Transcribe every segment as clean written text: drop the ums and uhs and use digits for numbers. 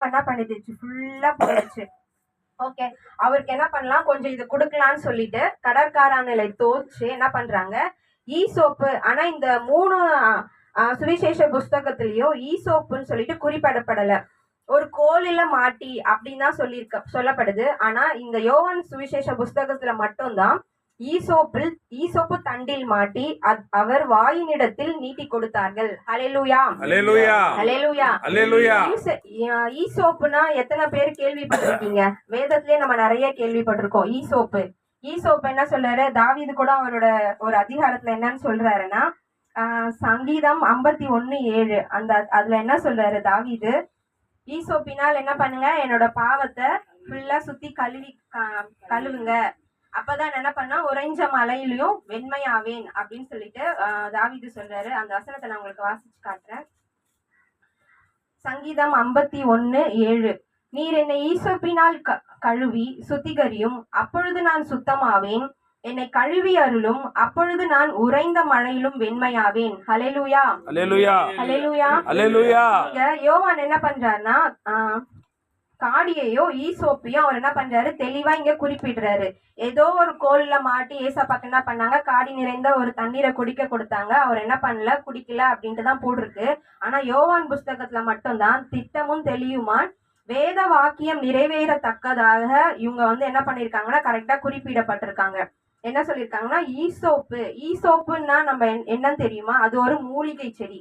என்ன பண்ணிடுச்சு, ஃபுல்லா போயிடுச்சு. ஓகே, அவருக்கு என்ன பண்ணலாம், கொஞ்சம் இது கொடுக்கலான்னு சொல்லிட்டு கடற்காரனிலை தோச்சு என்ன பண்றாங்க, ஈசோப்பு. ஆனா இந்த 3 சுவிசேஷ புஸ்தகத்திலயும் ஈசோப்புன்னு சொல்லிட்டு குறிப்பிடப்படல. ஒரு கோலில மாட்டி அப்படின்னு தான் சொல்லப்படுது. ஆனா இந்த யோவான் சுவிசேஷ புஸ்தகத்துல மட்டும்தான் ஈசோப்பு தண்டில் மாட்டி அவர் வாயினிடத்தில் நீட்டி கொடுத்தார்கள். ஹல்லேலூயா, ஹல்லேலூயா, ஹல்லேலூயா, ஹல்லேலூயா. ஈசோப்புனா எத்தனை பேர் கேள்விப்பட்டிருக்கீங்க? வேதத்திலே நம்ம நிறைய கேள்விப்பட்டிருக்கோம். ஈசோப்பு என்ன சொல்றாரு, தாவீது கூட அவரோட ஒரு அதிகாரத்துல என்னன்னு சொல்றாருன்னா, சங்கீதம் 51:7 அதுல என்ன சொல்றாரு தாவீது, ஈசோப்பினால் என்ன பண்ணுங்க, என்னோட பாவத்தை ஃபுல்லா சுத்தி கழுவுங்க, அப்பதான் என்ன பண்ணா உறைஞ்ச மலையிலயும் வெண்மையாவேன் அப்படின்னு சொல்லிட்டு தாவீது சொல்றாரு. அந்த வசனத்தை நான் உங்களுக்கு வாசிச்சு காட்டுறேன். சங்கீதம் 51:7, நீர் என்னை ஈசோப்பினால் கழுவி சுத்திகரியும், அப்பொழுது நான் சுத்தமாவேன். என்னை கழுவி அருளும், அப்பொழுது நான் உறைந்த மழையிலும் வெண்மையாவேன். ஹல்லேலூயா, ஹல்லேலூயா, ஹல்லேலூயா, ஹல்லேலூயா. இங்க யோவான் என்ன பண்றாருன்னா, காடியையோ ஈசோப்பையும் அவர் என்ன பண்றாரு, தெளிவா இங்க குறிப்பிடுறாரு. ஏதோ ஒரு கோல்ல மாட்டி ஏசப்பாக்கு என்ன பண்ணாங்க, காடி நிறைந்த ஒரு தண்ணீரை குடிக்க கொடுத்தாங்க. அவர் என்ன பண்ணல, குடிக்கல அப்படின்ட்டு தான் போட்டிருக்கு. ஆனா யோவான் புஸ்தகத்துல மட்டும்தான் திட்டமும் தெளிவுமா வேத வாக்கியம் நிறைவேறத்தக்கதாக இவங்க என்ன பண்ணிருக்காங்கன்னா கரெக்டா குறிப்பிடப்பட்டிருக்காங்க. என்ன சொல்லியிருக்காங்கன்னா, ஈசோப்புன்னா நம்ம என்னன்னு தெரியுமா, அது ஒரு மூலிகை செடி.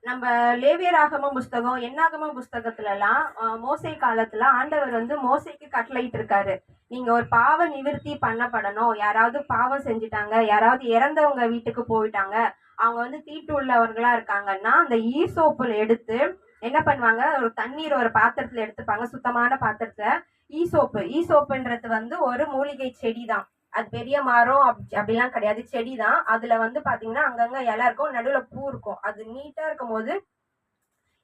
நம்ம லேவியராகமம் புஸ்தகம், என்னாகம புஸ்தகத்துல எல்லாம் மோசே காலத்துல ஆண்டவர் மோசைக்கு கட்டளையிட்டு இருக்காரு, நீங்க ஒரு பாவ நிவர்த்தி பண்ணப்படணும். யாராவது பாவம் செஞ்சுட்டாங்க, யாராவது இறந்தவங்க வீட்டுக்கு போயிட்டாங்க, அவங்க தீட்டு உள்ளவர்களா இருக்காங்கன்னா அந்த ஈசோப்புல எடுத்து என்ன பண்ணுவாங்க, ஒரு தண்ணீர் ஒரு பாத்திரத்துல எடுத்துப்பாங்க, சுத்தமான பாத்திரத்துல. ஈசோப்புன்றது ஒரு மூலிகை செடி தான். அது பெரிய மரம் அப்படிலாம் கிடையாது, செடி தான். அதுல பாத்தீங்கன்னா அங்கங்க இலை இருக்கும், நடுவுல பூ இருக்கும். அது நீட்டா இருக்கும் போது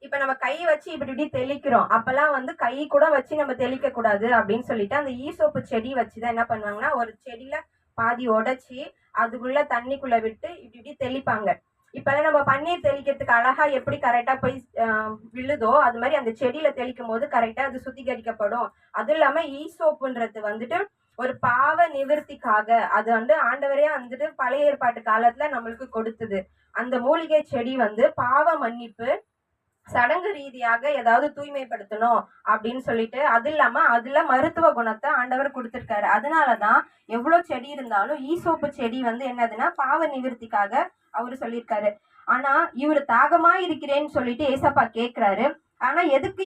இப்ப நம்ம கை வச்சு இப்படி தெளிக்கிறோம், அப்பெல்லாம் கை கூட வச்சு நம்ம தெளிக்க கூடாது அப்படின்னு சொல்லிட்டு அந்த ஈசோப்பு செடி வச்சுதான் என்ன பண்ணுவாங்கன்னா, ஒரு செடியில பாதி உடைச்சி அதுக்குள்ள தண்ணிக்குள்ள விட்டு இப்படி தெளிப்பாங்க. இப்பெல்லாம் நம்ம பன்னீர் தெளிக்கிறதுக்கு அழகா எப்படி கரெக்டா போய் விழுதோ அது மாதிரி அந்த செடியில தெளிக்கும் போது கரெக்டா அது சுத்திகரிக்கப்படும். அதுவும் இல்லாம ஈசோப்புன்றது ஒரு பாவ நிவர்த்திக்காக அது ஆண்டவரே பழைய ஏற்பாட்டு காலத்துல நம்மளுக்கு கொடுத்தது. அந்த மூலிகை செடி பாவ மன்னிப்பு, சடங்கு ரீதியாக ஏதாவது தூய்மைப்படுத்தணும் அப்படின்னு சொல்லிட்டு, அது இல்லாம அதுல மருத்துவ குணத்தை ஆண்டவர் கொடுத்திருக்காரு. அதனாலதான் எவ்வளவு செடி இருந்தாலும் ஈசோப்பு செடி என்னதுன்னா பாவ நிவர்த்திக்காக அவரு சொல்லியிருக்காரு. ஆனா இவரு தாகமா இருக்கிறேன்னு சொல்லிட்டு ஏசப்பா கேக்குறாரு. ஆனா எதுக்கு